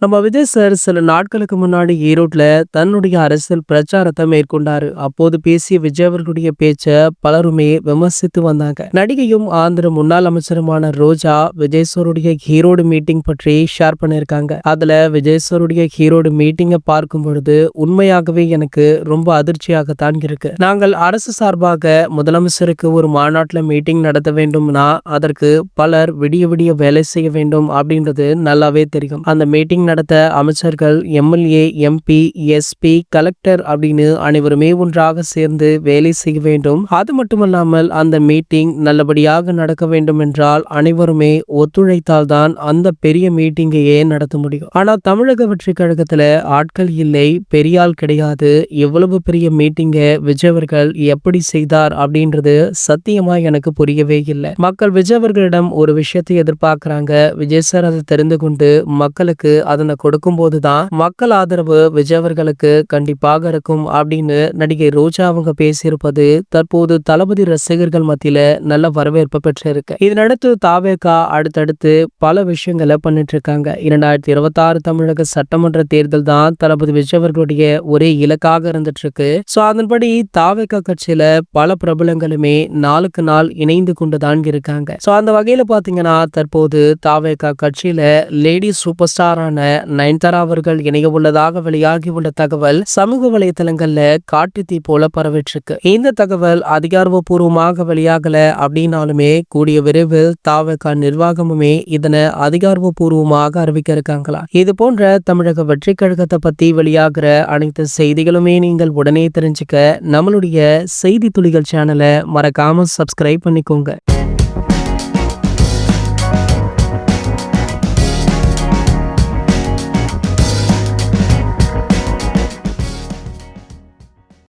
நம்ம விஜய் சார் சில நாட்களுக்கு முன்னாடி ஈரோட்ல தன்னுடைய அரசியல் பிரச்சாரத்தை மேற்கொண்டாரு. அப்போது பேசிய விஜய் அவர்களுடைய பேச்ச பலருமே விமர்சித்து வந்தாங்க. நடிகையும் ஆந்திர முன்னாள் அமைச்சருமான ரோஜா விஜய் சாருடைய ஈரோடு மீட்டிங் பற்றி ஷேர் பண்ணியிருக்காங்க. அதுல விஜய் சாருடைய ஈரோடு மீட்டிங்கை பார்க்கும் பொழுது உண்மையாகவே எனக்கு ரொம்ப அதிர்ச்சியாகத்தான் இருக்கு. நாங்கள் அரசு சார்பாக முதலமைச்சருக்கு ஒரு மாநாட்டுல மீட்டிங் நடத்த வேண்டும்னா அதற்கு பலர் விடிய விடிய வேலை செய்ய வேண்டும் அப்படின்றது நல்லாவே தெரியும். அந்த மீட்டிங் நடத்த அமைச்சர்கள், எம்எல்ஏ, எம்பி, எஸ்பி, கலெக்டர் அப்படின்னு அனைவருமே ஒன்றாக சேர்ந்து வேலை செய்ய வேண்டும். அது மட்டுமல்லாமல் அந்த மீட்டிங் நல்லபடியாக நடக்க வேண்டும் என்றால் அனைவருமே ஒத்துழைத்தால் தான் அந்த பெரிய மீட்டிங்கையே நடத்த முடியும். ஆனா தமிழக வெற்றி கழகத்துல ஆட்கள் இல்லை, பெரிய ஆள் கிடையாது. எவ்வளவு பெரிய மீட்டிங்கை விஜய் அவர்கள் எப்படி செய்தார் அப்படின்றது சத்தியமா எனக்கு புரியவே இல்லை. மக்கள் விஜய் அவர்களிடம் ஒரு விஷயத்தை எதிர்பார்க்கிறாங்க. விஜய் சார் அதை தெரிந்து கொண்டு மக்களுக்கு அதனை கொடுக்கும் போதுதான் மக்கள் ஆதரவு விஜய் அவர்களுக்கு கண்டிப்பாக இருக்கும் அப்படின்னு நடிகை ரோஜா அவங்க பேசியிருப்பது தற்போது தளபதி ரசிகர்கள் மத்தியில நல்ல வரவேற்பு பெற்றிருக்கு. இதனடுத்து தாவேகா அடுத்தடுத்து பல விஷயங்களை பண்ணிட்டு இருக்காங்க. 2026 தமிழக சட்டமன்ற தேர்தல் தான் தளபதி விஜய் அவர்களுடைய ஒரே இலக்காக இருந்துட்டு இருக்கு. சோ அதன்படி தாவேகா கட்சியில பல பிரபலங்களுமே நாளுக்கு நாள் இணைந்து கொண்டுதான் இருக்காங்க. சோ அந்த வகையில பாத்தீங்கன்னா தற்போது தாவேகா கட்சியில லேடி சூப்பர் ஸ்டாரான நயன்தாரா அவர்கள் இணைய உள்ளதாக வெளியாகி உள்ள தகவல் சமூக வலைதளங்கள்ல காட்டு தீ போல பரவிட்டு இருக்கு. இந்த தகவல் அதிகாரப்பூர்வமாக வெளியாகல அப்படின்னாலுமே கூடிய விரைவில் தாவேகா நிர்வாகமுமே இதனை அதிகாரப்பூர்வமாக அறிவிக்க இருக்காங்களா. இது போன்ற தமிழக வெற்றி கழகத்தை பத்தி வெளியாகிற அனைத்து செய்திகளுமே நீங்கள் உடனே தெரிஞ்சுக்க நம்மளுடைய செய்தி துளிகள் சேனலை மறக்காம சப்ஸ்கிரைப் பண்ணிக்கோங்க.